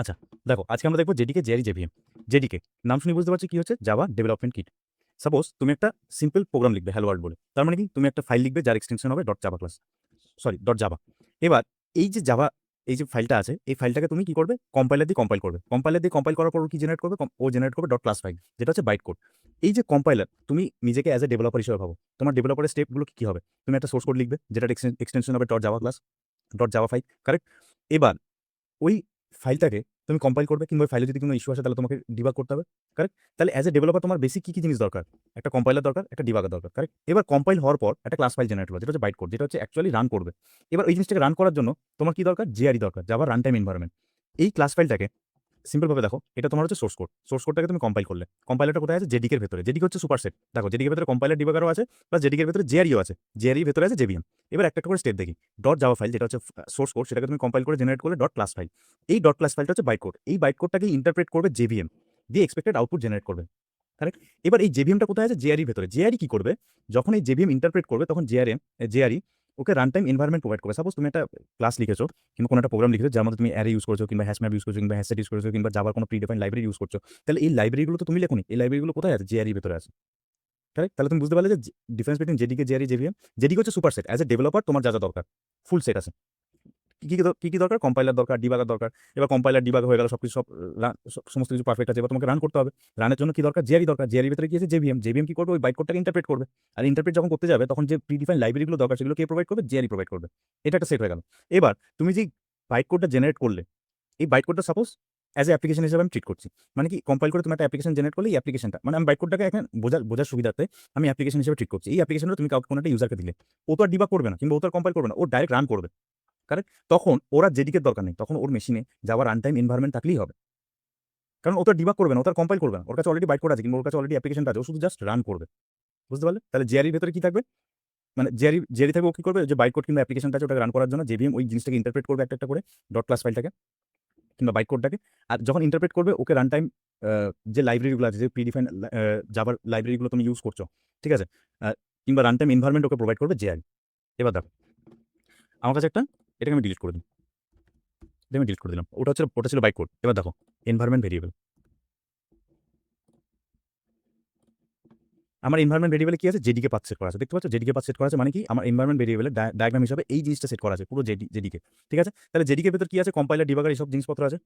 আচ্ছা, দেখো আজকে আমরা দেখব জেডিকে, জেআরই, জেভিএম। জেডিকে নাম শুনে বুঝতে পারছি কি হচ্ছে, জাভা ডেভেলপমেন্ট কিট। সাপোজ তুমি একটা সিম্পল প্রোগ্রাম লিখবে হ্যালো ওয়ার্ল্ড বলে। তার মানে কি, তুমি একটা ফাইল লিখবে যার এক্সটেনশন হবে dot Java class, sorry dot Java. এবার এই যে জাভা, এই যে ফাইলটা আছে, এই ফাইলটাকে তুমি কি করবে, কম্পাইলার দিয়ে কম্পাইল করবে। কম্পাইলার দিয়ে কম্পাইল করার পর ও কি জেনারেট করবে, ও জেনারেট করবে ডট ক্লাস ফাইল, যেটা হচ্ছে বাইট কোড। এই যে কম্পাইলার, তুমি নিজেকে অ্যাজ এ ডেভেলপার হিসেবে ভাবো, তোমার ডেভেলপারের স্টেপগুলো কি হবে। তুমি একটা সোর্স কোড লিখবে যেটা এক্সটেনশন হবে dot Java class, dot Java file, correct. এবার ওই ফাইলটাকে তুমি কম্পাইল করবে, কিংবা ওই ফাইলে যদি কোনো ইস্যু আসে তাহলে তোমাকে ডিবাগ করতে হবে, কারেক্ট। তাহলে অ্যাজ এ ডেভেলপার তোমার বেসিক কি জিনিস দরকার, একটা কম্পাইলার দরকার, একটা ডিবাগার দরকার, কারেক্ট। এবার কম্পাইল হওয়ার পর একটা ক্লাস ফাইল জেনারেট হলো যেটা হচ্ছে বাইট কোড, যেটা হচ্ছে অ্যাকচুয়ালি রান করবে। এবার ওই জিনিসটাকে রান করার জন্য তোমার কি দরকার, জেআরই দরকার, জাভা রান টাইম এনভায়রনমেন্ট। এই ক্লাস ফাইলটাকে সিম্পল ভাবে দেখো, এটা তোমার হচ্ছে সোর্স কোড। সোর্স কোডটাকে তুমি কম্পাইল করলে, কম্পাইলারটা কোথায় আছে, জেডিকের ভেতরে। জেডিকে হচ্ছে সুপারসেট। দেখো জেডিকের ভেতরে কম্পাইলার ডিবাগারও আছে, প্লাস জেডিকের ভেতরে জেআরইও আছে, জেআরই ভেতরে আছে জেভিএম। এবার একটা একটা করে স্টেপ দেখি। ডট জাভা ফাইল যেটা হচ্ছে সোর্স কোড, সেটাকে তুমি কম্পাইল করে জেনারেট করলে ডট ক্লাস ফাইল। এই ডট ক্লাস ফাইলটা হচ্ছে বাইট কোড। এই বাইট কোডটাকে ইন্টারপ্রেট করবে জেভিএম, দিয়ে এক্সপেক্টেড আউটপুট জেনারেট করবে, কারেক্ট। এবার এই জেভিএমটা কোথায় আছে, জেআরই ভেতরে। জেআরই কি করবে, যখন এই জেভিএম ইন্টারপ্রেট করবে তখন জেআরই ওকে রান টাইম এনভায়রনমেন্ট প্রোভাইড করবে। সাপোজ তুমি একটা ক্লাস লিখেছো, কিংবা কোনো একটা প্রোগ্রাম লিখেছো যার মধ্যে তুমি অ্যারে ইউজ করছো, কিংবা হ্যাশ ম্যাপ ইউজ করছো, কিংবা হ্যাশ সেট ইউজ করছো, কিংবা জাভার কোনো প্রিডিফাইন্ড লাইব্রেরি ইউজ করছো। তাহলে এই লাইব্রেরিগুলো তো তুমি লেখোনি, এই লাইব্রেরিগুলো কোথায় আছে, জেআরই ভেতরে আছে, কারেক্ট। তাহলে তুমি বুঝতে পারলে যে difference between JDK, JRE, JVM. JDK হচ্ছে super set, as a developer তোমার যা যা দরকার ফুল সেট আছে। কি কি দরকার, কম্পাইলার দরকার, ডিবাগার দরকার। এবার কম্পাইলার ডিবাগ হয়ে গেল, সবকিছু সমস্ত কিছু পারফেক্ট আছে, এবার তোমাকে রান করতে হবে। রানের জন্য কি দরকার, জেআরই দরকার। জেআরই ভিতরে কি আছে, জেভিএম। জেভিএম কি করবে, ওই বাইট কোডটাকে ইন্টারপ্রেট করবে। আর ইন্টারপ্রেট যখন করতে যাবে তখন যে প্রিডিফাইন লাইব্রেরিগুলো দরকার সেগুলো কে প্রোভাইড করবে, জেআরই প্রোভাইড করবে। এটা একটা সেট হয়ে গেল। এবার তুমি যে বাইট কোডটা জেনারেট করলে, এই বাইট কোডটা সাপোজ অ্যাজ এ অ্যাপ্লিকেশন হিসেবে আমি ট্রিট করছি। মানে কি, কম্পাইল করে তুমি একটা অ্যাপ্লিকেশন জেনারেট করলে এই অ্যাপ্লিকেশনটা, মানে আমি বাইট কোডটাকে এখন বোঝার সুবিধার্থে আমি অ্যাপ্লিকেশন হিসেবে ট্রিট করছি। এই অ্যাপ্লিকেশনটা তুমি কাউকে কোনো একটা ইউজারকে দিলে, ও তো আর ডিবাগ করবে না, কিংবা ও তো আর কম্পাইল করবে না, ও ডাইরেক্ট রান করবে, কারেক্ট। তখন ওরা জেডিকের দরকার নেই, তখন ওর মেশিনে যাওয়ার রান টাইম এনভায়রনমেন্ট থাকলেই হবে। কারণ ও তো ডিবাগ করবে না, ও তো কম্পাইল করবে না, ওর কাছে অলরেডি বাইট কোড আছে, কিংবা ওর কাছে অলরেডি অ্যাপ্লিকেশনটা আছে, ও শুধু জাস্ট রান করবে। বুঝতে পারলে? তাহলে জেআরির ভেতরে কি থাকবে, মানে জেআরি থাকবে, ও কি করবে, যে বাইট কোড কিংবা অ্যাপ্লিকেশনটা আছে ওটাকে রান করার জন্য জেভিএম ওই জিনিসটাকে ইন্টারপ্রেট করবে একটা একটা করে, ডট ক্লাস ফাইলটাকে কিংবা বাইট কোডটাকে। আর যখন ইন্টারপ্রেট করবে, ওকে রান টাইম যে লাইব্রেরিগুলো আছে, যে প্রিডিফাইন জাভার লাইব্রেরিগুলো তুমি ইউজ করছো, ঠিক আছে, কিংবা রান টাইম এনভায়রনমেন্ট ওকে প্রোভাইড করবে জেআরি। এবার দেখো আমার কাছে একটা, এটাকে আমি ডিলিট করে দিই, এটা আমি ডিলিট করে দিলাম। ওটা ছিল বাইট কোড। এবার দেখো এনভায়রনমেন্ট ভেরিয়েবল। আমার এনভায়রনমেন্ট ভেরিয়েবলে কি আছে, জেডিকে পাথ সেট করা আছে। দেখতে পাচ্ছ জেডিকে পাথ সেট করা আছে, মানে কি, আমার এনভায়রনমেন্ট ভেরিয়েবলের ডায়াগ্রাম হিসাবে এই জিনিসটা সেট করা আছে পুরো জেডিকে। ঠিক আছে, তাহলে জেডিকে ভেতর কি আছে, কম্পাইলার, ডিবাগার, এইসব জিনিসপত্র আছে।